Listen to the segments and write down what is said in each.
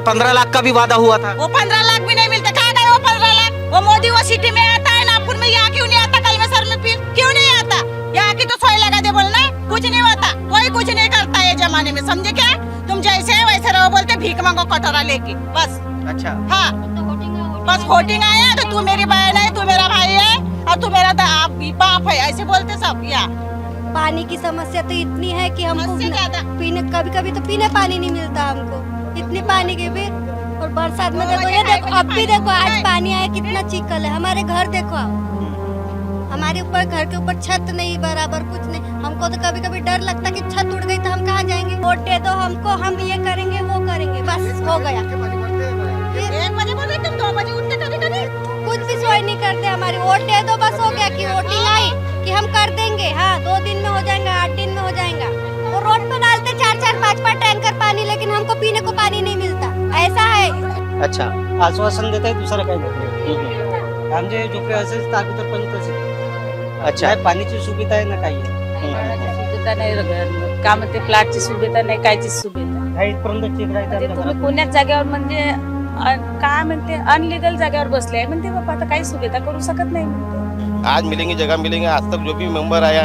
15 लाख का भी वादा हुआ था। वो 15 लाख भी नहीं मिलते। कहाँ गए वो 15 लाख? वो मोदी वो सिटी में आता है, नागपुर में, यहाँ क्यों नहीं आता? कलमेसर में फिर क्यों नहीं आता? यहाँ की तो सोई लगा दे बोलना, कुछ नहीं होता, कोई कुछ नहीं करता है जमाने में, समझे क्या? तुम जैसे है वैसे रहो, बोलते भीख मांगो कटोरा लेके, बस। अच्छा, हाँ, बस वोटिंग आया तो तू मेरी बहन है, तू मेरा भाई है और तू मेरा बाप है, ऐसे बोलते सब। यहाँ पानी की समस्या तो इतनी है कि हमको पीने, कभी कभी तो पीने पानी नहीं मिलता हमको, इतनी पानी की भी। और बरसात में देखो, ये देखो अब भी देखो, आज पानी आया, कितना चिकल है। हमारे घर देखो, हमारे ऊपर, घर के ऊपर छत नहीं, बराबर कुछ नहीं। हमको तो कभी कभी डर लगता कि छत उड़ गई तो हम कहाँ जाएंगे? वोट दे दो हमको, हम ये करेंगे वो करेंगे, बस हो गया। 1 बजे बोल रहे तुम, 2 बजे उठते कभी कुछ भी सोच नहीं करते हमारी। वोट दे दो, बस हो गया कि वोटिंग आई कि हम कर देंगे। हाँ, 2 दिन में हो जाएगा, 8 दिन में हो जाएगा। वो रोड पे डालते 4-4, 5-5 टैंकर पानी, लेकिन हमको पीने को पानी नहीं मिलता, ऐसा है। अच्छा, आश्वासन देत आहे, दुसरं काही नाही। आमचे झोपडे असेच ताकदर पण तसे। अच्छा, नाही पाण्याची सुविधा आहे ना काही आहे। सुविधा नाही, का म्हणते प्लॅटची सुविधा नाही, कायची सुविधा काही इथपर्यंत ठीक म्हणजे राहते तुम्ही पुण्यात जागेवर म्हणजे काय म्हणते अनलिगल जागेवर बसले आहे म्हणते बाबा, आता काही सुविधा करू शकत नाही म्हणते। आज मिलेंगे जगह मिलेंगे। आज तक जो भी मेंबर आया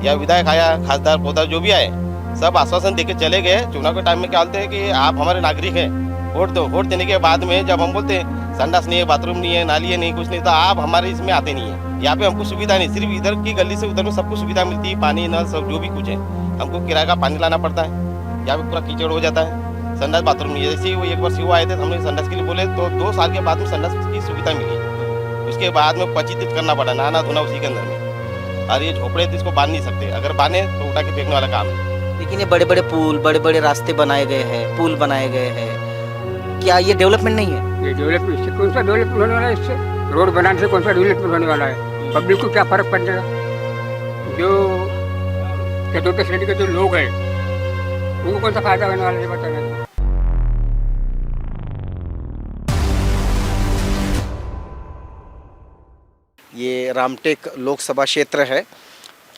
या विधायक आया, खासदार पौधा जो भी आए, सब आश्वासन देके चले गए। चुनाव के टाइम में क्या बोलते हैं कि आप हमारे नागरिक हैं, वोट दो। वोट देने के बाद में जब हम बोलते हैं संडास नहीं है, बाथरूम नहीं है, नाली है नहीं, कुछ नहीं, तो आप हमारे इसमें आते नहीं है। यहाँ पे हमको सुविधा नहीं, सिर्फ इधर की गली से उधर में सबको सुविधा मिलती है, पानी नल सब जो भी कुछ है। हमको किराए का पानी लाना पड़ता है, यहाँ पे पूरा कीचड़ हो जाता है। संडास बाथरूम नहीं है। जैसे ही वो एक वर्ष हुआ आए थे, हमने संडास के लिए बोले तो 2 साल के बाद में संडास की सुविधा मिली। उसके बाद में पचित करना पड़ा, नहाना धोना उसी के अंदर में। और ये झोपड़े तो इसको बांध नहीं सकते, अगर बांधे तो उठा के फेंकने वाला काम है। लेकिन ये बड़े बड़े पुल, बड़े बड़े रास्ते बनाए गए हैं, पुल बनाए गए हैं, क्या ये डेवलपमेंट नहीं है? ये डेवलपमेंट इससे कौन सा डेवलपमेंट होने वाला है? इससे रोड बनाने से कौन सा डेवलपमेंट होने वाला है? पब्लिक को क्या फर्क पड़ेगा? जो चतुर्थ श्रेणी के जो लोग हैं उनको कौन सा फायदा होने वाला है बताना। ये रामटेक लोकसभा क्षेत्र है।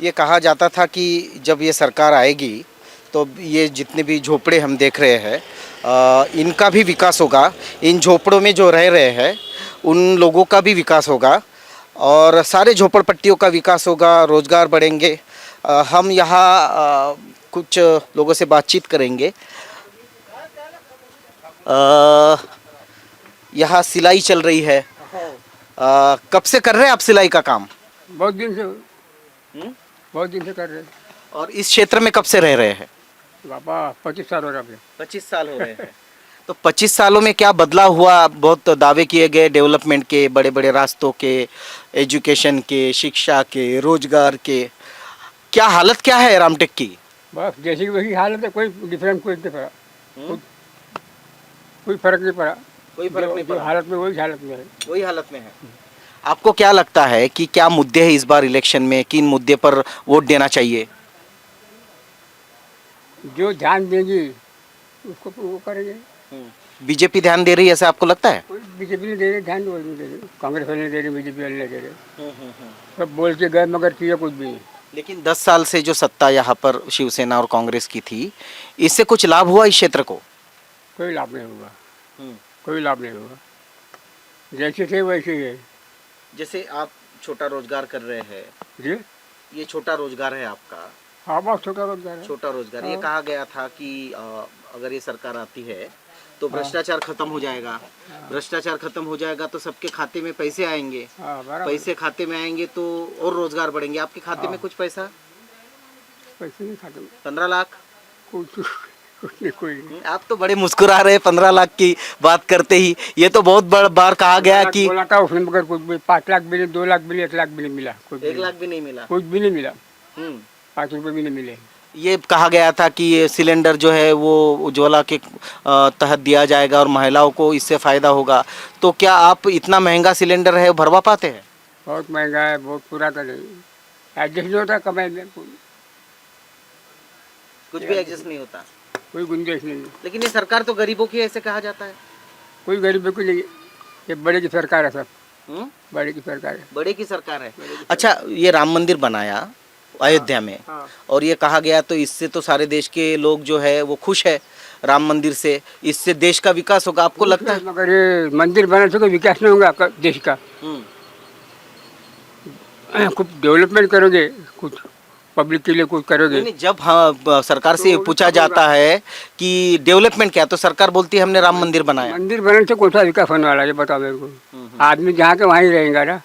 ये कहा जाता था कि जब ये सरकार आएगी तो ये जितने भी झोपड़े हम देख रहे हैं, इनका भी विकास होगा। इन झोपड़ों में जो रह रहे हैं उन लोगों का भी विकास होगा और सारे झोपड़पट्टियों का विकास होगा, रोज़गार बढ़ेंगे। हम यहाँ कुछ लोगों से बातचीत करेंगे। यहाँ सिलाई चल रही है। कब से कर रहे हैं आप सिलाई का काम? बहुत दिन से, बहुत दिन से कर रहे हैं। और इस क्षेत्र में कब से रह रहे हैं? बाबा 25 साल हो रहा है। 25 साल हो रहे हैं। तो 25 सालों में क्या बदलाव हुआ? बहुत दावे किए गए डेवलपमेंट के, बड़े बड़े रास्तों के, एजुकेशन के, शिक्षा के, रोजगार के। क्या हालत क्या है रामटेक की? बस जैसी की वही हालत है, कोई डिफरेंस कोई नहीं पड़ा, कोई फर्क नहीं पड़ा। कोई फर्क नहीं पड़ा। हालत में वही हालत में है, वही हालत में है। आपको क्या लगता है कि क्या मुद्दे हैं इस बार इलेक्शन में, किन मुद्दे पर वोट देना चाहिए? जो ध्यान देंगी उसको वो करेंगे। बीजेपी ध्यान दे रही है ऐसा आपको लगता है? कोई बीजेपी नहीं दे रही, ध्यान वो नहीं दे रही, कांग्रेस वाले नहीं दे रही, बीजेपी वाले नहीं दे रहे। सब बोल के गए मगर किया कुछ भी नहीं। लेकिन 10 साल से जो सत्ता यहाँ पर शिवसेना और कांग्रेस की थी, इससे कुछ लाभ हुआ इस क्षेत्र को? कोई लाभ नहीं हुआ, कोई लाभ नहीं हुआ। जैसे थे वैसे ही है। जैसे आप छोटा रोजगार कर रहे हैं जी, ये छोटा रोजगार है आपका? हाँ, बहुत छोटा रोजगार है। छोटा रोजगार। ये कहा गया था कि अगर ये सरकार आती है तो भ्रष्टाचार खत्म हो जाएगा। भ्रष्टाचार खत्म हो जाएगा तो सबके खाते में पैसे आएंगे। हाँ, बराबर। पैसे खाते में आएंगे तो और रोजगार बढ़ेंगे। आपके खाते में कुछ पैसा? पैसे नहीं खाते में। 15 लाख? कुछ नहीं, कोई नहीं। आप तो बड़े मुस्कुरा रहे 15 लाख की बात करते ही। ये तो बहुत बार कहा गया कि बोला था उसने, मगर कुछ भी 5 लाख भी नहीं, 2 लाख भी नहीं, 1 लाख भी नहीं मिला। 1 लाख भी नहीं मिला। कुछ भी नहीं मिला, 5 रुपये भी नहीं मिले। ये कहा गया था कि ये सिलेंडर जो है वो उज्ज्वला के तहत दिया जाएगा और महिलाओं को इससे फ़ायदा होगा। तो क्या आप इतना महंगा सिलेंडर है भरवा पाते हैं? बहुत महंगा है, बहुत पुराना नहीं, एडजस्ट नहीं होता कमाई में। कुछ भी एडजस्ट नहीं होता, कोई गुंजाइश नहीं है। लेकिन ये सरकार तो गरीबों की है ऐसे कहा जाता है। कोई गरीबों की नहीं, ये बड़े की सरकार है, सब बड़े की सरकार है। बड़े की सरकार है। अच्छा, ये राम मंदिर बनाया अयोध्या में, हाँ। और ये कहा गया तो इससे तो सारे देश के लोग जो है वो खुश है। राम मंदिर से, इससे देश का विकास होगा, आपको लगता है? मगर ये मंदिर बनाने से कोई विकास नहीं होगा देश का। कुछ डेवलपमेंट करोगे, कुछ पब्लिक के लिए कुछ करोगे। नहीं, जब हाँ सरकार से ये पूछा जाता है कि डेवलपमेंट क्या है, तो सरकार बोलती है हमने राम मंदिर बनाया। मंदिर बनाने से कौन सा विकास होने वाला है, ये बताओ मेरे को। आदमी जहाँ के वहीं रहेगा ना।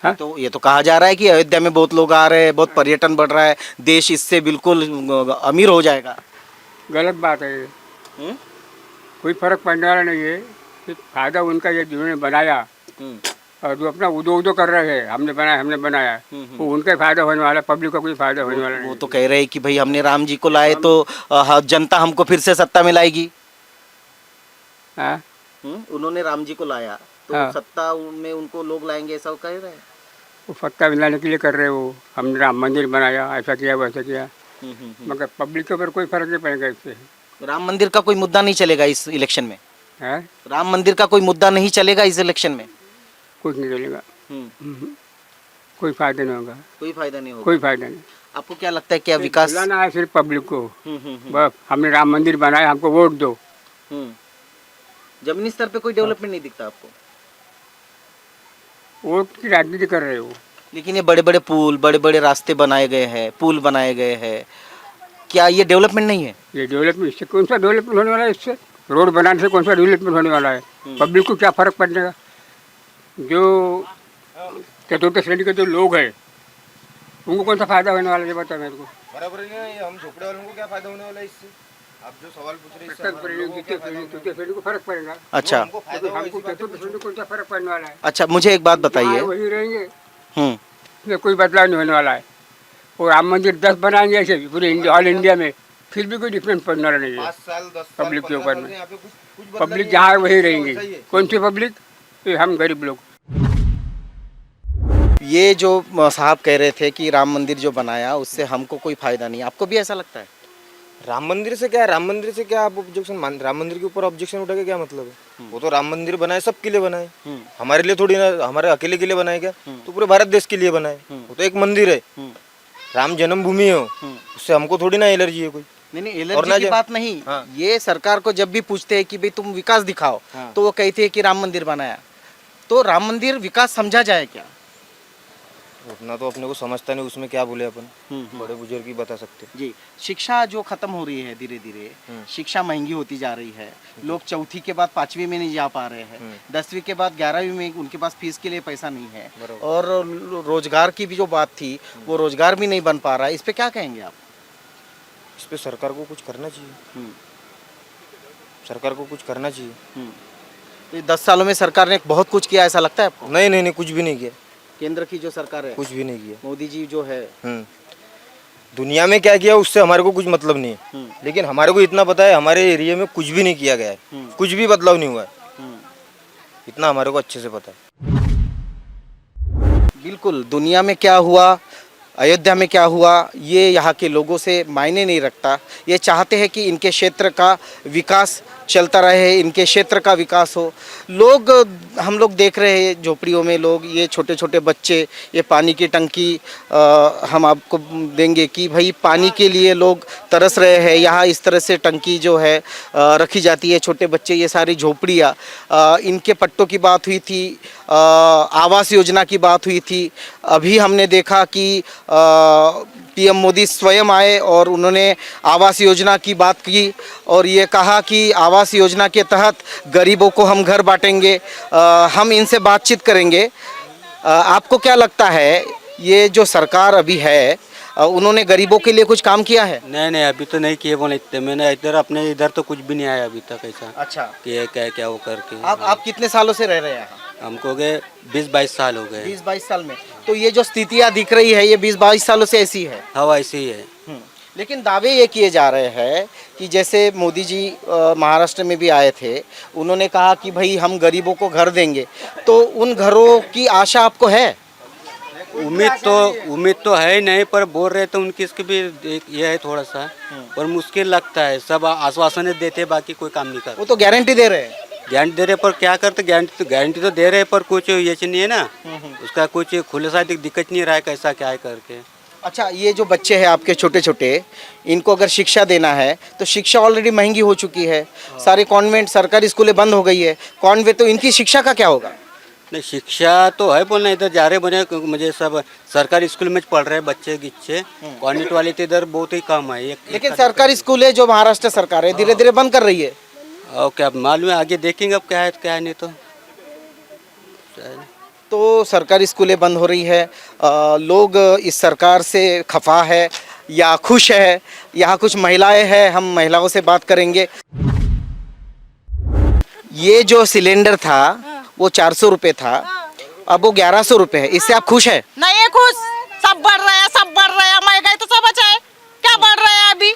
हाँ? तो ये तो कहा जा रहा है कि अयोध्या में बहुत लोग आ रहे हैं, बहुत पर्यटन बढ़ रहा है, देश इससे बिल्कुल अमीर हो जाएगा। गलत बात है ये। कोई फर्क पड़ने वाला नहीं है। सिर्फ फायदा उनका ये जिन्होंने बनाया, और जो अपना उदो उदो कर रहे हैं हमने बनाया वो उनका ही फायदा होने वाला है, पब्लिक का कोई फायदा होने वाला वो नहीं। तो कह रहे हैं कि भाई हमने राम जी को लाए तो जनता हमको फिर से सत्ता में लाएगी। हाँ? उन्होंने राम जी को लाया तो हाँ। सत्ता में उनको लोग लाएंगे, ऐसा वो कह रहे हैं। वो सत्ता मिलाने के लिए कर रहे हो, हमने राम मंदिर बनाया, ऐसा किया वैसा किया, मगर पब्लिक के ऊपर कोई फर्क नहीं पड़ेगा इससे। राम मंदिर का कोई मुद्दा नहीं चलेगा इस इलेक्शन में? है राम मंदिर का कोई मुद्दा नहीं चलेगा इस इलेक्शन में? कुछ नहीं चलेगा। कोई फायदा नहीं होगा, कोई फायदा नहीं होगा। कोई फायदा नहीं। आपको क्या लगता है क्या विकास? बुलाना है सिर्फ पब्लिक को, बस हमने राम मंदिर बनाया, हमको वोट दो। जमीनी स्तर पे कोई डेवलपमेंट नहीं दिखता आपको? वोट की राजनीति कर रहे हो। लेकिन ये बड़े बड़े पुल, बड़े बड़े रास्ते बनाए गए हैं, पुल बनाए गए हैं, क्या ये डेवलपमेंट नहीं है? ये डेवलपमेंट, इससे कौन सा डेवलपमेंट होने वाला है? इससे रोड बनाने से कौन सा डेवलपमेंट होने वाला है? पब्लिक को क्या फर्क पड़ेगा? जो चतुर्थ श्रेणी के जो लोग हैं उनको कौन सा फायदा होने वाला है, ये बताओ मेरे को। बराबर है, हम झोपड़े वालों को क्या फायदा होने वाला है इससे? आप जो सवाल पूछ रहे हैं इससे चतुर्थ श्रेणी को फर्क पड़ेगा। अच्छा हमको फायदा होगा हमको चतुर्थ श्रेणी को कौन सा फर्क पड़ने वाला है? अच्छा, मुझे एक बात बताइए। वही रहेंगे, हम्म इसमें कोई बदलाव नहीं होने वाला है। और राम मंदिर 10 बनाएंगे ऐसे पूरे ऑल इंडिया में, फिर भी कोई डिफरेंस पड़ने वाला नहीं है 5 साल 10 साल पब्लिक के ऊपर में। यहाँ पे कुछ पब्लिक जहाँ वही रहेंगी। कौन सी पब्लिक? ये हम गरीब लोग। ये जो साहब कह रहे थे कि राम मंदिर जो बनाया उससे हमको कोई फायदा नहीं, आपको भी ऐसा लगता है? राम मंदिर से क्या है? राम मंदिर से क्या आप ऑब्जेक्शन राम मंदिर के ऊपर ऑब्जेक्शन उठा के क्या मतलब है? वो तो राम मंदिर बनाए, सबके लिए बनाए, हमारे लिए थोड़ी ना, हमारे अकेले के लिए बनाए क्या? तो पूरे भारत देश के लिए बनाए। वो तो एक मंदिर है, राम जन्मभूमि है, उससे हमको थोड़ी ना एलर्जी है कोई। नहीं, एलर्जी की बात नहीं। हाँ। ये सरकार को जब भी पूछते हैं कि भाई तुम विकास दिखाओ, तो वो कहती है कि राम मंदिर बनाया। तो राम मंदिर विकास समझा जाए क्या? उतना तो अपने को समझता नहीं, उसमें क्या बोले अपन, बड़े बुजुर्ग ही बता सकते। जी, शिक्षा जो खत्म हो रही है धीरे धीरे, शिक्षा महंगी होती जा रही है, लोग चौथी के बाद 5वीं में नहीं जा पा रहे हैं, 10वीं के बाद 11वीं में उनके पास फीस के लिए पैसा नहीं है, और रोजगार की भी जो बात थी वो रोजगार भी नहीं बन पा रहा है। इस पे क्या कहेंगे आप? इस पे सरकार को कुछ करना चाहिए, सरकार को कुछ करना चाहिए। तो 10 सालों में सरकार ने बहुत कुछ किया, ऐसा लगता है आपको? नहीं नहीं नहीं, कुछ भी नहीं किया, केंद्र की जो सरकार है, कुछ भी नहीं किया। मोदी जी जो है, दुनिया में क्या किया उससे हमारे को कुछ मतलब नहीं है, लेकिन हमारे को इतना पता है हमारे एरिया में कुछ भी नहीं किया गया है, कुछ भी बदलाव नहीं हुआ है, इतना हमारे को अच्छे से पता है। बिल्कुल, दुनिया में क्या हुआ, अयोध्या में क्या हुआ, ये यहाँ के लोगों से मायने नहीं रखता। ये चाहते हैं कि इनके क्षेत्र का विकास चलता रहे, इनके क्षेत्र का विकास हो। लोग, हम लोग देख रहे हैं झोपड़ियों में लोग, ये छोटे छोटे बच्चे, ये पानी की टंकी हम आपको देंगे कि भाई पानी के लिए लोग तरस रहे हैं। यहाँ इस तरह से टंकी जो है रखी जाती है, छोटे बच्चे, ये सारी झोपड़ियाँ, इनके पट्टों की बात हुई थी, आवास योजना की बात हुई थी। अभी हमने देखा कि पीएम मोदी स्वयं आए और उन्होंने आवास योजना की बात की और ये कहा कि आवास योजना के तहत गरीबों को हम घर बांटेंगे। हम इनसे बातचीत करेंगे। आपको क्या लगता है, ये जो सरकार अभी है, उन्होंने गरीबों के लिए कुछ काम किया है? नहीं, अभी तो नहीं किए बोले इतने। मैंने अपने इधर तो कुछ भी नहीं आया अभी तक ऐसा। अच्छा, कि क्या वो करके। आप कितने सालों से रह रहे हैं यहाँ? हमको गए 20-22 साल हो गए। 20-22 साल में। तो ये जो स्थितियाँ दिख रही है, ये 20-22 सालों से ऐसी है? हाँ, ऐसे ही है। लेकिन दावे ये किए जा रहे हैं कि जैसे मोदी जी महाराष्ट्र में भी आए थे, उन्होंने कहा कि भाई हम गरीबों को घर देंगे, तो उन घरों की आशा आपको है? उम्मीद तो है ही नहीं, पर बोल रहे तो उनकी इसकी भी ये है थोड़ा सा, पर मुश्किल लगता है। सब आश्वासन देते, बाकी कोई काम नहीं करते। वो तो गारंटी दे रहे हैं। गारंटी दे रहे पर क्या करते? गारंटी तो दे रहे पर कुछ ये नहीं है ना, उसका कुछ खुले सा दिक्कत नहीं रहा है कैसा क्या है करके। अच्छा, ये जो बच्चे हैं आपके छोटे छोटे, इनको अगर शिक्षा देना है तो शिक्षा ऑलरेडी महंगी हो चुकी है। सारे कॉन्वेंट सरकारी स्कूलें बंद हो गई है, कॉन्वेंट, तो इनकी शिक्षा का क्या होगा? नहीं शिक्षा तो है बोलना, इधर जा रहे बने मुझे सब सरकारी स्कूल में पढ़ रहे बच्चे गिच्चे, कॉन्वेंट वाले तो इधर बहुत ही कम है। लेकिन सरकारी स्कूलें जो महाराष्ट्र सरकार है धीरे धीरे बंद कर रही है। और क्या मालूम है, आगे देखेंगे अब क्या है नहीं तो सरकारी स्कूलें बंद हो रही है। लोग इस सरकार से खफा है या खुश है? यहाँ कुछ महिलाएं हैं, हम महिलाओं से बात करेंगे। ये जो सिलेंडर था वो 400 रुपये था, अब वो 1100 रुपये है, इससे आप खुश है? नहीं है खुश, सब बढ़ रहा है, सब बढ़ रहा है, महंगाई तो सब अच्छा है, क्या बढ़ रहा है अभी?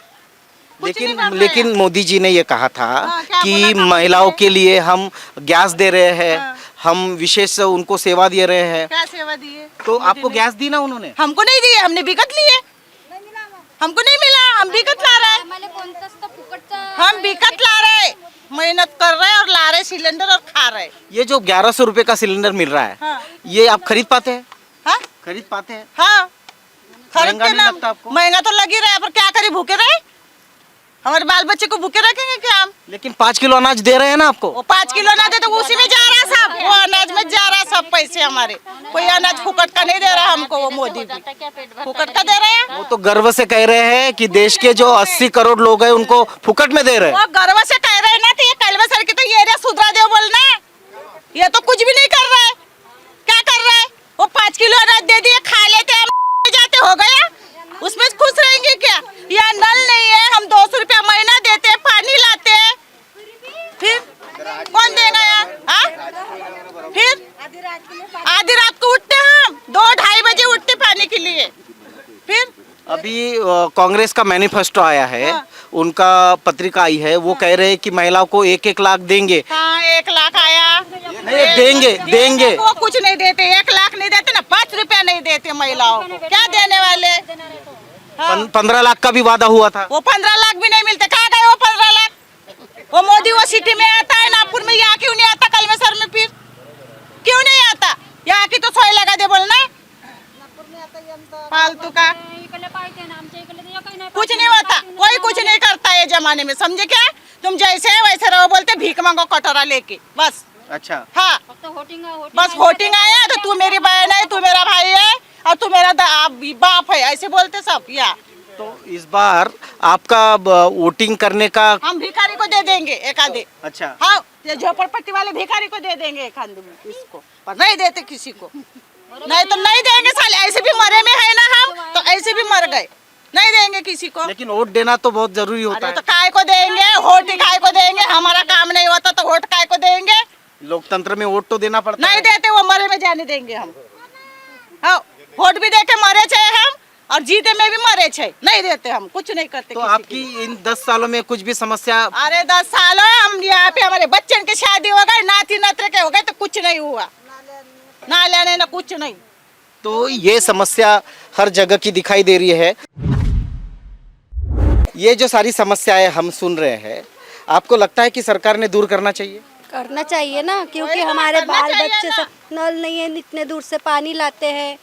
कुछ नहीं बढ़ रहा है। लेकिन मोदी जी ने ये कहा था क्या कि बोला था? महिलाओं के लिए हम गैस दे रहे हैं, हम विशेष उनको सेवा दे रहे हैं। क्या सेवा दिए? तो आपको गैस दी ना उन्होंने? हमको नहीं दिए, हमने बिकट लिए, हमको नहीं मिला, हम बिकट ला रहे हैं, हम बिकट ला रहे हैं, मेहनत कर रहे हैं और ला रहे सिलेंडर और खा रहे। ये जो 1100 रुपये का सिलेंडर मिल रहा है, हाँ। ये आप खरीद पाते हैं? हाँ खरीद पाते हैं? हाँ, खरीद महंगा के नहीं ना, लगता आपको? महंगा तो लग ही रहा है, पर क्या करें, भूखे रहे, हमारे बाल बच्चे को भूखे रखेंगे क्या हम? लेकिन 5 किलो अनाज दे रहे हैं ना आपको। वो 5 किलो ना दे तो उसी में जा रहा सब, वो अनाज में जा रहा सब पैसे हमारे, कोई अनाज फुकट का नहीं दे रहा हमको, वो मोदी भी फुकट का दे रहे हैं। वो तो गर्व से कह रहे हैं कि देश के जो 80 करोड़ लोग हैं उनको फुकट में दे रहे हैं। वो गर्व से कह रहे हैं ना, तो ये कलवा सर की तो ये एरिया सुधरा दे बोलना, ये तो कुछ भी नहीं कर रहा है, क्या कर रहा है? वो 5 किलो अनाज दे दिए, खा लेते हैं, जाते, हो गया, उसमें खुश रहेंगे क्या? यहाँ नल नहीं है, हम 200 रुपया महीना देते हैं, पानी लाते हैं, फिर कौन देगा यार? हाँ, फिर आधी रात को उठते हम, 2-2:30 बजे उठते पानी के लिए। फिर अभी कांग्रेस का मैनिफेस्टो आया है, उनका पत्रिका आई है, वो कह रहे हैं कि महिलाओं को 1-1 लाख देंगे। हाँ, 1 लाख आया, नहीं, देंगे। वो कुछ नहीं देते, 1 लाख नहीं देते ना, 5 रुपया नहीं देते महिलाओं को, क्या देने वाले? हाँ। 15 लाख का भी वादा हुआ था। वो 15 लाख भी नहीं मिलते, कहाँ गए वो 15 लाख? वो मोदी वो सिटी में आता है, नागपुर में, यहाँ क्यों नहीं आता? कलमेसर में फिर क्यों नहीं आता? यहाँ की तो सोई लगा दे बोलना, फालतू का कुछ नहीं होता, कोई कुछ नहीं करता है जमाने में, समझे क्या? तुम जैसे है वैसे रहो, बोलते भीख मांगो कटोरा लेके, बस। अच्छा, हाँ, बस वोटिंग आया तो तू मेरी बहन है, तू मेरा भाई है और तू मेरा बाप है, ऐसे बोलते सब। या तो इस बार आपका वोटिंग करने का, हम भिखारी को दे देंगे एक आधे। अच्छा, हाँ, ये झोपड़पट्टी वाले भिखारी को दे देंगे एक आधे इसको, पर नहीं देते किसी को, नहीं तो नहीं देंगे साले, ऐसे भी मरे में है ना हम, तो ऐसे भी मर गए, नहीं देंगे किसी को। लेकिन वोट देना तो बहुत जरूरी होता अरे है। तो काय को देंगे, वोट ही काय को देंगे, हमारा काम नहीं होता तो वोट काय को देंगे? लोकतंत्र में वोट तो देना पड़ता नहीं है। देते, वो मरे में जाने देंगे हम? हाँ, वोट भी देके मरे छे हम और जीते में भी मरे छे, नहीं देते हम, कुछ नहीं करते। तो किसी आपकी इन 10 सालों में कुछ भी समस्या? अरे 10 साल हम यहाँ पे, हमारे बच्चन की शादी हो गई, नाती नातरे के हो गए, तो कुछ नहीं हुआ, ना लेने ना कुछ नहीं। तो ये समस्या हर जगह की दिखाई दे रही है। ये जो सारी समस्याएं हम सुन रहे हैं, आपको लगता है कि सरकार ने दूर करना चाहिए? करना चाहिए ना, क्योंकि वही तो हमारे करना बाल चाहिए बच्चे ना। सब नल नहीं है, इतने दूर से पानी लाते हैं,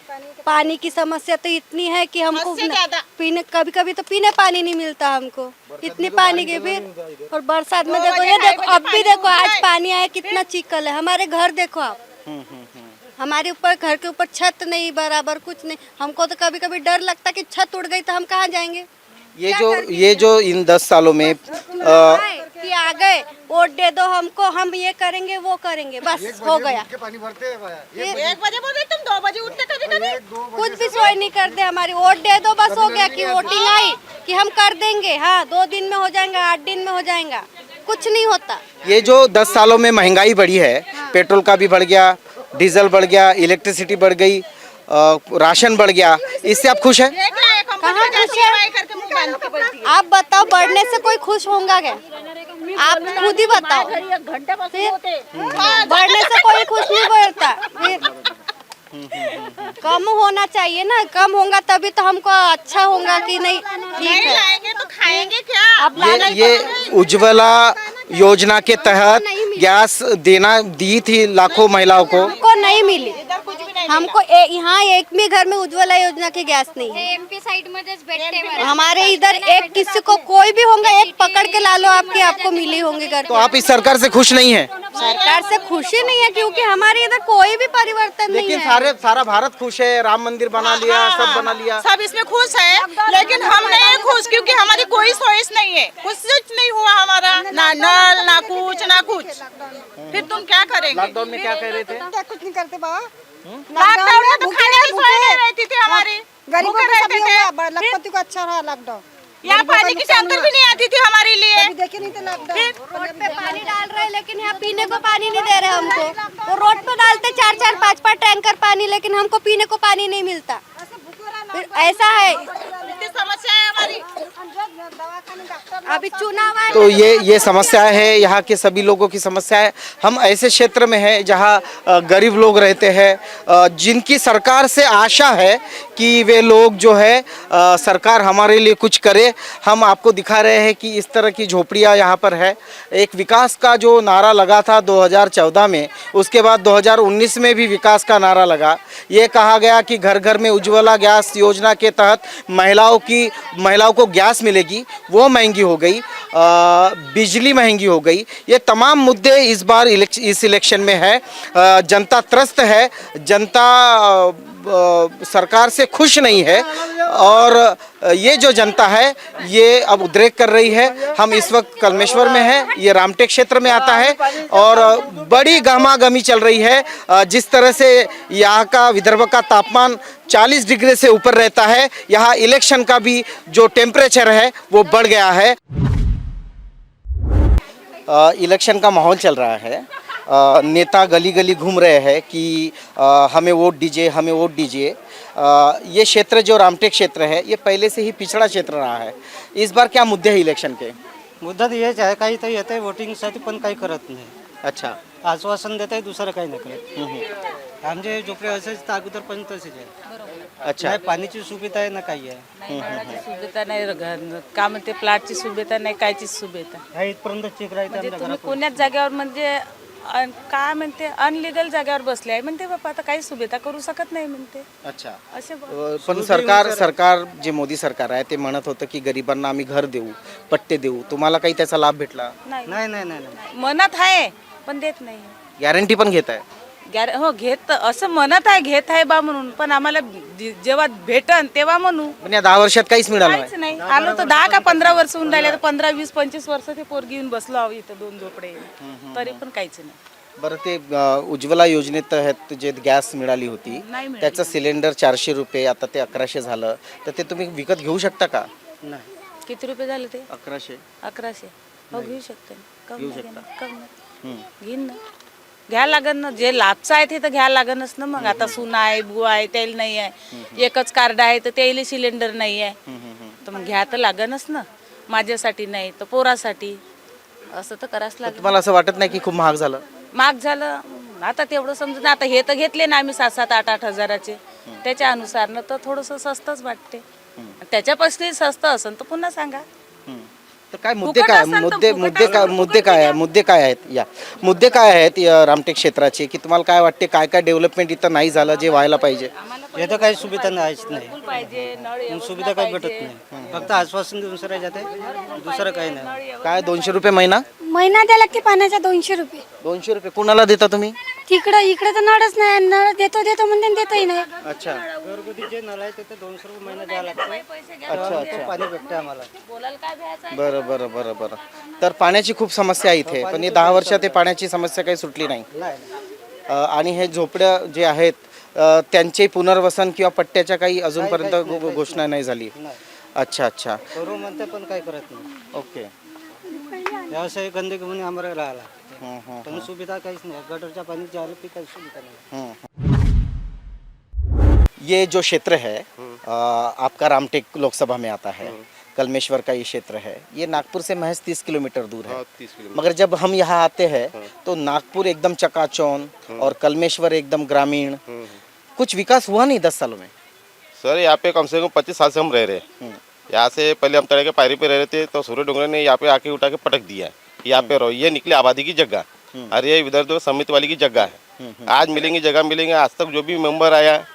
पानी की समस्या तो इतनी है कि हमको हद से ज्यादा। पीने, कभी कभी तो पीने पानी नहीं मिलता हमको, इतनी पानी के फिर। और बरसात में 2 देखो, बजे, ये 2:30 देखो, अब भी पानी देखो, मिलता आज है। पानी आया, कितना चिकल है, हमारे घर देखो आप, हमारे ऊपर, घर के ऊपर छत नहीं, बराबर कुछ नहीं, हमको तो कभी कभी डर लगता कि छत उड़ गई तो हम कहाँ जाएंगे? ये जो इन 10 सालों में कि आ गए, वोट दे दो हमको, हम ये करेंगे वो करेंगे, बस हो गया। 1 बजे बोल रहे तुम, 2 बजे उठते कभी कभी। कुछ भी सोच नहीं करते, हमारी वोट दे दो, बस हो गया कि वोटिंग आई कि हम कर देंगे, हाँ 2 दिन में हो जाएगा, 8 दिन में हो जाएगा, कुछ नहीं होता। ये जो 10 सालों में महंगाई बढ़ी है, पेट्रोल का भी बढ़ गया, डीजल बढ़ गया, इलेक्ट्रिसिटी बढ़ गई, राशन बढ़ गया, इससे आप खुश हैं? ये क्या है, कंपनी कहाँ में जाती खुश है, है? दवाई करके मुंह बांध के बैठी है। आप बताओ, बढ़ने से कोई खुश होगा क्या? आप खुद ही बताओ, फिर बढ़ने से कोई खुश नहीं बढ़ता, फिर कम होना चाहिए ना, कम होगा तभी तो हमको अच्छा होगा कि नहीं, ठीक नहीं है। लाएंगे तो खाएंगे क्या? अब लाना ही ये उज्ज्वला योजना के तहत गैस दी थी लाखों महिलाओं को। हमको नहीं मिली, इधर कुछ भी नहीं हमको यहाँ एक भी घर में उज्ज्वला योजना की गैस नहीं है। एमपी साइड मध्येच भेटते मला. हमारे इधर एक किसी को कोई भी होंगे, एक पकड़ के ला लो आपके, आपको मिली होंगे घर तो आप इस सरकार से खुश नहीं है? सरकार से खुशी नहीं है क्योंकि हमारे इधर कोई भी परिवर्तन नहीं लेकिन है। सारा भारत खुश है, राम मंदिर बना लिया, सब बना लिया। सब इसमें खुश है, लेकिन हम नहीं खुश क्योंकि हमारी कोई चॉइस नहीं है, कुछ नहीं हुआ हमारा, ना नल ना कुछ ना कुछ। फिर तुम क्या करेंगे? लॉकडाउन में क्या कह रहे थे? कुछ नहीं करते बाबा। लॉकडाउन में तो खाने की सोच नहीं रहती थी हमारी, गरीबों भूखे को सब रहते ये थे। हुआ, लखपति को अच्छा रहा लॉकडाउन। यहाँ पानी की टैंकर भी नहीं आती थी हमारे लिए। कभी देखे नहीं थे लॉकडाउन। रोड पे पानी डाल रहे हैं लेकिन यहाँ पीने को पानी नहीं दे रहे हमको। वो रोड पे डालते 4-4, 5-5 टैंकर पानी, लेकिन हमको पीने को पानी नहीं मिलता। फिर ऐसा है, इतनी समस्या है हमारी। अभी चुनाव आए तो ये समस्या है, यहाँ के सभी लोगों की समस्या है। हम ऐसे क्षेत्र में हैं जहाँ गरीब लोग रहते हैं, जिनकी सरकार से आशा है कि वे लोग जो है सरकार हमारे लिए कुछ करे। हम आपको दिखा रहे हैं कि इस तरह की झोपड़ियाँ यहाँ पर है। एक विकास का जो नारा लगा था 2014 में, उसके बाद 2019 में भी विकास का नारा लगा। ये कहा गया कि घर घर में उज्ज्वला गैस योजना के तहत महिलाओं को गैस मिलेगी, वो महंगी हो गई, बिजली महंगी हो गई। ये तमाम मुद्दे इस बार इस इलेक्शन में है। जनता त्रस्त है, जनता सरकार से खुश नहीं है, और ये जो जनता है ये अब उद्रेक कर रही है। हम इस वक्त कलमेश्वर में हैं, ये रामटेक क्षेत्र में आता है, और बड़ी गहमागहमी चल रही है। जिस तरह से यहाँ का विदर्भ का तापमान 40 डिग्री से ऊपर रहता है, यहाँ इलेक्शन का भी जो टेम्परेचर है वो बढ़ गया है। इलेक्शन का माहौल चल रहा है। नेता गली गली घूम रहे हैं कि हमें वोट दीजिए, हमें वोट दीजिए। ये क्षेत्र जो रामटेक क्षेत्र है ये पहले से ही पिछड़ा क्षेत्र रहा है। इस बार क्या मुद्दे हैं इलेक्शन के? मुद्दा हेच आहे, काही तर येते वोटिंगसाठी पण काही करत नाही. अच्छा. आश्वासन देत आहे, दुसरं काही नाही करत. आमचे झोपडे असेच अगोदर पण तसेच आहे. अच्छा. नाही पाण्याची सुविधा आहे ना काही आहे. सुविधा नाही, का म्हणते प्लॅटची सुविधा नाही, कायची सुविधा. ह्या इथपर्यंत चेक राहते म्हणजे आमच्या तुम्ही घरापर्यंत. कोण्याच जागेवर म्हणजे काय म्हणते अनलिगल जागेवर बसले आहे म्हणते बाबा, आता काही सुविधा करू शकत नाही म्हणते. अच्छा. असे पण सरकार जे मोदी सरकार आहे ते म्हणत होतं की गरिबांना आम्ही घर देऊ, पट्टे देऊ. तुम्हाला काही त्याचा लाभ भेटला? नाही नाही नाही नाही नाही. म्हणत आहे पण देत नाही. गॅरंटी पण घेत आहे? हो घेत, असं म्हणत आहे घेत आहे बा म्हणून, पण आम्हाला जेव्हा भेटन तेव्हा म्हणू. पण या 10 वर्षात काहीच मिळालं काहीच नाही. नाही. आलो तर 10 का 15 वर्ष होऊन राहिले, तर 15, 20, 25 वर्ष ते पोरगी येऊन बसलो आहो इथं 2 झोपडे, तरी पण काहीच नाही. बरं, ते उज्ज्वला योजनेतहत जे गॅस मिळाली होती नाही मिळाली. त्याचं सिलेंडर 400 रुपये, आता ते 1100 झालं, तर ते तुम्ही विकत घेऊ शकता का? नाही. किती रुपये झाले ते? 1100. 1100. हो घेऊ शकते ना. कम घेऊ नाही शकता. घेणार, कम नाही. घेईन ना, घ्या लागन ना. जे लाभचं आहे ते तर घ्या लागनच ना. मग आता सुना आहे, बुवा आहे, तेल नाही आहे, एकच कार्ड आहे तर तेल सिलेंडर नाही आहे, तर मग घ्या तर लागनच ना. माझ्यासाठी नाही तर पोरासाठी, असं तर करावंच लागेल. तुम्हाला असं वाटत नाही की खूप महाग झालं? महाग झालं आता तेवढं समजून. आता हे तर घेतले ना आम्ही 7-7, 8-8 हजाराचे, त्याच्या अनुसारनं तर थोडंसं स्वस्तच वाटते. त्याच्यापासून स्वस्त असेल तर पुन्हा सांगा. तर काय मुद्दे फुकट काय असेल तर मुद्दे फुकट मुद्दे असेल काय तर मुद्दे फुकट काय आहे द्या. मुद्दे काय आहेत या मुद्दे काय आहेत या रामटेक क्षेत्राचे, की तुम्हाला काय वाटते काय काय डेव्हलपमेंट इथं नाही झालं जे व्हायला पाहिजे? इथं काही सुविधा नाहीच नाही. पूल पाहिजे, नळ व्यवस्था सुविधा काही भेटत पाहिजे. नाही. फक्त आश्वासन देऊन सर जाते, दुसरं काही नाही. काय 200 रुपये महिना? महिना द्या लागते पाण्याचा 200 रुपये. 200 रुपये कुणाला देता तुम्ही? तिकडं इकडे तर नळच नाही. नळ देतो देतो म्हणते देतही नाही. अच्छा. घरगुती जे नळ आहे ते 200 रुपये महिना द्यावा लागतो. अच्छा अच्छा. पाणी भेटते आम्हाला. बोलायला काय भ्यायचं? बरं बरं बरं बरं. तर पाण्याची खूप समस्या आहे इथे, पण हे 10 वर्षात ते पाण्याची समस्या काही सुटली नाही. आणि हे झोपड्या जे आहेत त्यांचे पुनर्वसन किंवा पट्ट्याच्या काही अजूनपर्यंत घोषणा नाही झाली? अच्छा अच्छा. करू म्हणते पण काही करत नाही. ओके. व्यवसाय गंदगी म्हणून आम्हाला राहिला, पण सुविधा काहीच नाही. गटरच्या पाणी जायला पी काही सुविधा नाही. ये जो क्षेत्र है आपका रामटेक लोकसभा में आता है, कलमेश्वर का ये क्षेत्र है, ये नागपुर से महज 30 किलोमीटर दूर है। 30 किलोमीटर। मगर जब हम यहाँ आते हैं तो नागपुर एकदम चकाचौंध और कलमेश्वर एकदम ग्रामीण। कुछ विकास हुआ नहीं 10 सालों में? सर यहाँ पे कम से कम 25 साल से हम रह रहे हैं। यहाँ से पहले हम तड़े के पायरी पे रह रहे थे, तो सूर्य डोंगरे ने यहाँ पे आके उठा के पटक दिया है, यहाँ पे रहो, ये निकले आबादी की जगह, और ये इधर तो समिति वाली की जगह है। आज मिलेंगे जगह मिलेंगे। आज तक जो भी मेंबर आया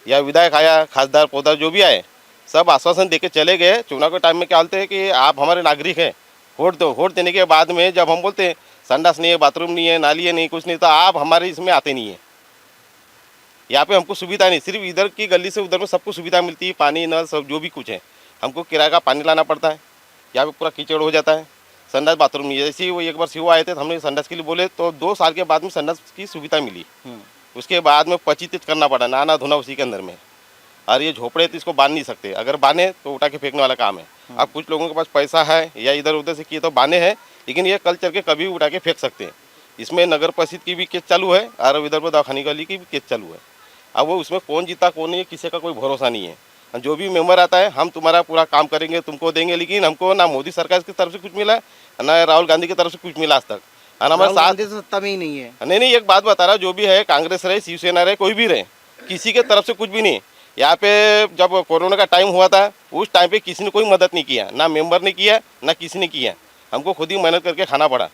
या विधायक आया, खासदार पौधार जो भी आए, सब आश्वासन देके चले गए। चुनाव के टाइम में क्या बोलते हैं कि आप हमारे नागरिक हैं, वोट दो। वोट देने के बाद में जब हम बोलते हैं संडास नहीं है, बाथरूम नहीं है, नाली है नहीं, कुछ नहीं, तो आप हमारे इसमें आते नहीं है। यहाँ पे हमको सुविधा नहीं, सिर्फ इधर की गली से उधर में सबको सुविधा मिलती है, पानी नल सब जो भी कुछ है। हमको किराए का पानी लाना पड़ता है, यहाँ पे पूरा कीचड़ हो जाता है। संडास बाथरूम नहीं है। जैसे ही वो एक बार सीओ आए थे तो हमने संडास के लिए बोले तो 2 साल के बाद में संडास की सुविधा मिली। उसके बाद में पचित करना पड़ा, नहाना धोना उसी के अंदर में। और ये झोपड़े तो इसको बांध नहीं सकते, अगर बांधे तो उठा के फेंकने वाला काम है। अब कुछ लोगों के पास पैसा है या इधर उधर से किए तो बांधे हैं, लेकिन ये कल चल के कभी उठा के फेंक सकते हैं। इसमें नगर परिषद की भी केस चालू है और इधर पर दवाखाने वाली की भी केस चालू है। अब वो उसमें कौन जीता कौन नहीं, किसी का कोई भरोसा नहीं है। जो भी मेंबर आता है, हम तुम्हारा पूरा काम करेंगे, तुमको देंगे, लेकिन हमको ना मोदी सरकार की तरफ से कुछ मिला, ना राहुल गांधी की तरफ से कुछ मिला आज तक। और हमारे साथ सत्ता में ही नहीं है। नहीं, एक बात बता रहा, जो भी है, कांग्रेस रहे, शिवसेना रहे, कोई भी रहे, किसी के तरफ से कुछ भी नहीं। यहाँ पे जब कोरोना का टाइम हुआ था, उस टाइम पे किसी ने कोई मदद नहीं किया, ना मेंबर ने किया, ना किसी ने किया। हमको खुद ही मेहनत करके खाना पड़ा।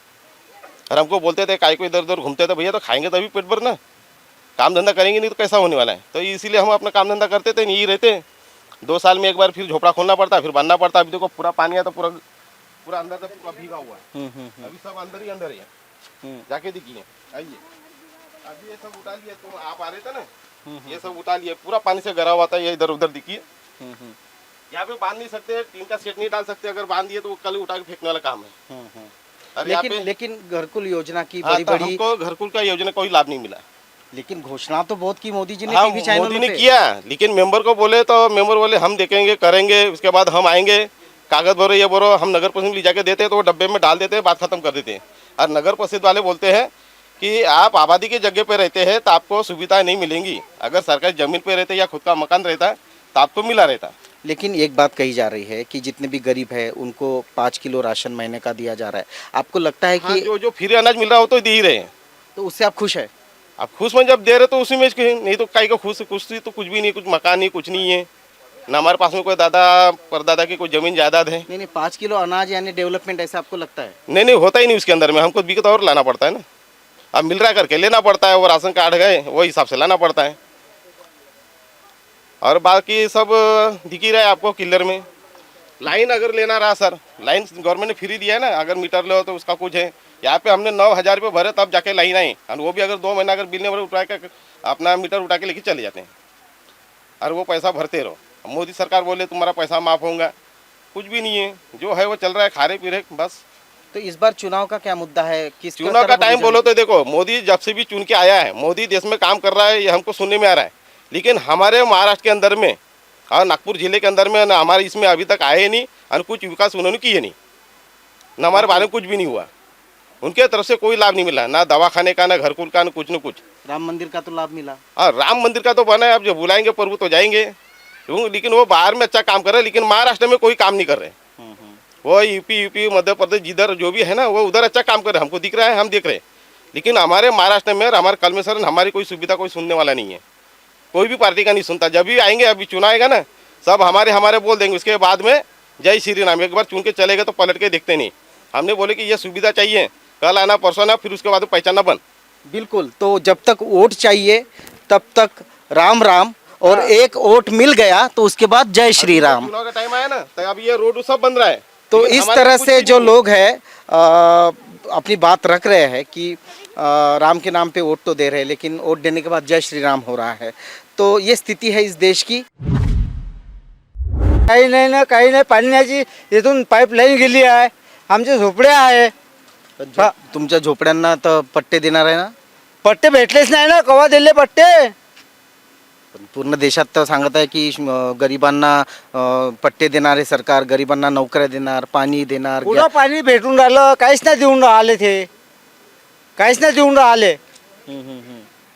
और हमको बोलते थे काय को इधर उधर घूमते थे, भैया तो खाएंगे तभी पेट भर ना, काम धंधा करेंगे नहीं तो कैसा होने वाला है। तो इसीलिए हम अपना काम धंधा करते थे, नहीं रहते। 2 साल में एक बार फिर झोपड़ा खोलना पड़ता, फिर बांधना पड़ता। अभी देखो पूरा पानी है तो पूरा अंदर तक पूरा भीगा हुआ है। अभी सब अंदर ही अंदर है। जाके देखिए, आइए। अभी ये सब उठा लिए, तो आप आ रहे थे ना, ये सब उठा लिए, पूरा पानी से गरा हुआ था। ये इधर उधर दिखिए, यहाँ पे बांध नहीं सकते, टीन का सेट नहीं डाल सकते। अगर बांध दिए तो वो कल उठा के फेंकने वाला काम है। लेकिन घरकुल योजना की हाँ, बड़ी तो बड़ी, हमको घरकुल का योजना कोई लाभ नहीं मिला। लेकिन घोषणा तो बहुत की मोदी जी ने हाँ, टीवी चैनल मोदी ने किया, लेकिन मेंबर को बोले तो मेंबर बोले हम देखेंगे, करेंगे, उसके बाद हम आएंगे, कागज भरो, ये भरो। हम नगर परिषद में ले जाके देते हैं तो वो डब्बे में डाल देते हैं, बात खत्म कर देते हैं। और नगर परिषद वाले बोलते हैं कि आप आबादी की जगह पे रहते हैं तो आपको सुविधाएं नहीं मिलेंगी। अगर सरकारी जमीन पे रहते या खुद का मकान रहता तो आपको मिला रहता। लेकिन एक बात कही जा रही है कि जितने भी गरीब है उनको 5 किलो राशन महीने का दिया जा रहा है। आपको लगता है हाँ, कि जो फ्री अनाज मिल रहा हो तो दे ही रहे हैं। तो उससे आप खुश है? आप खुश में जब दे रहे तो उसी में नहीं तो कहीं का खुश तो कुछ भी नहीं, कुछ मकान नहीं, कुछ नहीं है ना। हमारे पास में कोई दादा परदादा की कोई जमीन जायदाद है नहीं। 5 किलो अनाज यानी डेवलपमेंट, ऐसा आपको लगता है? नहीं, होता ही नहीं उसके अंदर में। हमको भी तो और लाना पड़ता है ना। अब मिल रहा करके लेना पड़ता है, वो राशन कार्ड गए वो हिसाब से लाना पड़ता है। और बाकी सब दिख ही रहा है आपको। किलर में लाइन अगर लेना रहा सर, लाइन गवर्नमेंट ने फ्री दिया है ना, अगर मीटर लो तो उसका कुछ है। यहाँ पे हमने 9,000 रुपये भरे तब जाके लाइन आई, और वो भी अगर 2 महीना अगर बिल नहीं भरे उठा के अपना मीटर उठा के लेके चले जाते हैं, और वो पैसा भरते रहो। मोदी सरकार बोले तुम्हारा पैसा माफ़ होगा, कुछ भी नहीं है। जो है वो चल रहा है, खा रहे पी रहे बस। तो इस बार चुनाव का क्या मुद्दा है? किस चुनाव का टाइम बोलो तो देखो, मोदी जब से भी चुन के आया है, मोदी देश में काम कर रहा है, ये हमको सुनने में आ रहा है। लेकिन हमारे महाराष्ट्र के अंदर में और नागपुर जिले के अंदर में ना हमारे इसमें अभी तक आए नहीं, और कुछ विकास उन्होंने किए नहीं, ना हमारे बारे में कुछ भी नहीं हुआ। उनके तरफ से कोई लाभ नहीं मिला, ना दवाखाने का, ना घरकुल का, ना कुछ न कुछ। राम मंदिर का तो लाभ मिला। हाँ, राम मंदिर का तो बना है, अब जो बुलाएंगे प्रभु तो जाएंगे। लेकिन वो बाहर में अच्छा काम कर रहे हैं, लेकिन महाराष्ट्र में कोई काम नहीं कर रहे। वो यूपी मध्य प्रदेश जिधर जो भी है ना, वो उधर अच्छा काम कर रहे हैं, हमको दिख रहा है, हम देख रहे हैं। लेकिन हमारे महाराष्ट्र में और हमारे कल में सर हमारी कोई सुविधा कोई सुनने वाला नहीं है। कोई भी पार्टी का नहीं सुनता। जब भी आएंगे, अभी चुनाव आएगा ना, सब हमारे बोल देंगे। उसके बाद में जय श्री राम, एक बार चुन के चले गए तो पलट के देखते नहीं। हमने बोले कि ये सुविधा चाहिए, कल आना परसों आना, फिर उसके बाद पहचानना बंद। बिल्कुल। तो जब तक वोट चाहिए तब तक राम राम, और एक वोट मिल गया तो उसके बाद जय श्री राम। चुनाव का टाइम आया ना, तो अब ये रोड सब बन रहा है। तो इस तरह से जो लोग हैं अपनी बात रख रहे हैं कि राम के नाम पे वोट तो दे रहे हैं, लेकिन वोट देने के बाद जय श्री राम हो रहा है। तो ये स्थिती है इस देश की। काही नाही ना, काही नाही, पाण्याची इथून पाईपलाईन गेली आहे, आमचे झोपडे आहे. तुमच्या झोपड्यांना तर पट्टे देणार आहे ना? पट्टे भेटलेच नाही ना, कवा दिले पट्टे? पण पूर्ण देशात तर सांगत आहे की गरिबांना पट्टे देणार आहे सरकार, गरिबांना नोकऱ्या देणार, पाणी देणार. पुढं पाणी भेटून राहिलं, काहीच नाही देऊन राहिले ते, काहीच नाही देऊन राहिले.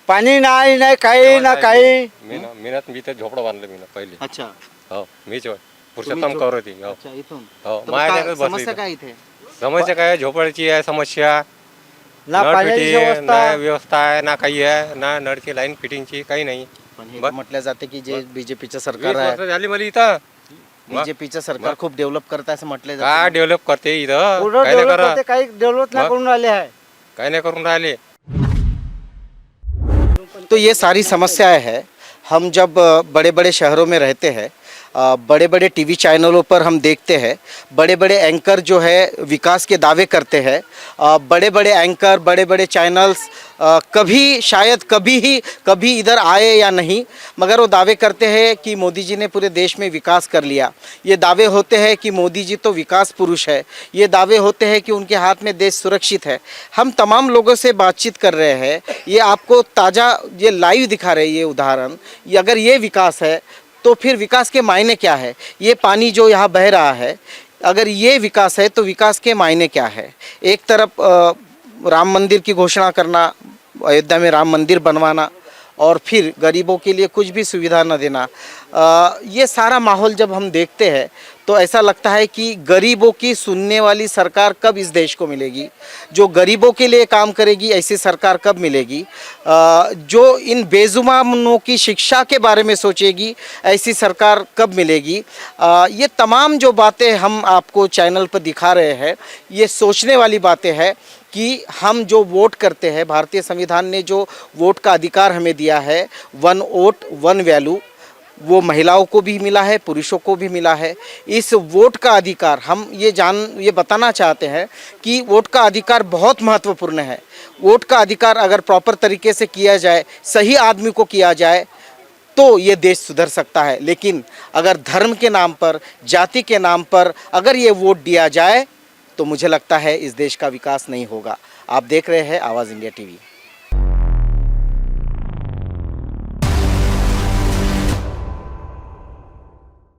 पाणी नाही काही ना काही. मी तर झोपडं बांधलं मी पहिले. अच्छा. हो, मीच पुरुषोत्तम कौर होती. हो, अच्छा. इथून हो, तर माझ्या काय- समस्या काय इथे? समस्या काय, झोपडीची आहे समस्या, ना नळ पाण्याची फिटिंग आहे, व्यवस्था. ना व्यवस्था आहे, ना काही आहे, ना नळची लाईन फिटिंगची काही नाही. पण हे बर. म्हटलं जाते की जे बीजेपीचं 20 सरकार आहे, वर्ष झाली मला इथं. बीजेपीचं सरकार खूप डेव्हलप करत आहे असं म्हटलं काय जातं. डेव्हलप करते इथं? पुढं काय नाही डेव्हलप करत, करते, काही डेव्हलप नाही मग? करून राहिले आहे. काय नाही करून राहिले. तो ये सारी समस्याएं हैं। हम जब बड़े बड़े शहरों में रहते हैं, बड़े बड़े टीवी चैनलों पर हम देखते हैं, बड़े बड़े एंकर जो है विकास के दावे करते हैं। बड़े बड़े एंकर, बड़े बड़े चैनल्स कभी शायद कभी इधर आए या नहीं, मगर वो दावे करते हैं कि मोदी जी ने पूरे देश में विकास कर लिया। ये दावे होते हैं कि मोदी जी तो विकास पुरुष है। ये दावे होते हैं कि उनके हाथ में देश सुरक्षित है। हम तमाम लोगों से बातचीत कर रहे हैं, ये आपको ताज़ा ये लाइव दिखा रहे हैं ये उदाहरण। ये अगर ये विकास है तो फिर विकास के मायने क्या है? ये पानी जो यहाँ बह रहा है, अगर ये विकास है तो विकास के मायने क्या है? एक तरफ राम मंदिर की घोषणा करना, अयोध्या में राम मंदिर बनवाना, और फिर गरीबों के लिए कुछ भी सुविधा न देना। ये सारा माहौल जब हम देखते हैं तो ऐसा लगता है कि गरीबों की सुनने वाली सरकार कब इस देश को मिलेगी? जो गरीबों के लिए काम करेगी ऐसी सरकार कब मिलेगी? जो इन बेजुबानों की शिक्षा के बारे में सोचेगी ऐसी सरकार कब मिलेगी? ये तमाम जो बातें हम आपको चैनल पर दिखा रहे हैं, ये सोचने वाली बातें हैं कि हम जो वोट करते हैं, भारतीय संविधान ने जो वोट का अधिकार हमें दिया है, 1 वोट 1 वैल्यू, वो महिलाओं को भी मिला है, पुरुषों को भी मिला है। इस वोट का अधिकार हम ये बताना चाहते हैं कि वोट का अधिकार बहुत महत्वपूर्ण है। वोट का अधिकार अगर प्रॉपर तरीके से किया जाए, सही आदमी को किया जाए, तो ये देश सुधर सकता है। लेकिन अगर धर्म के नाम पर, जाति के नाम पर अगर ये वोट दिया जाए तो मुझे लगता है इस देश का विकास नहीं होगा। आप देख रहे हैं आवाज़ इंडिया टीवी।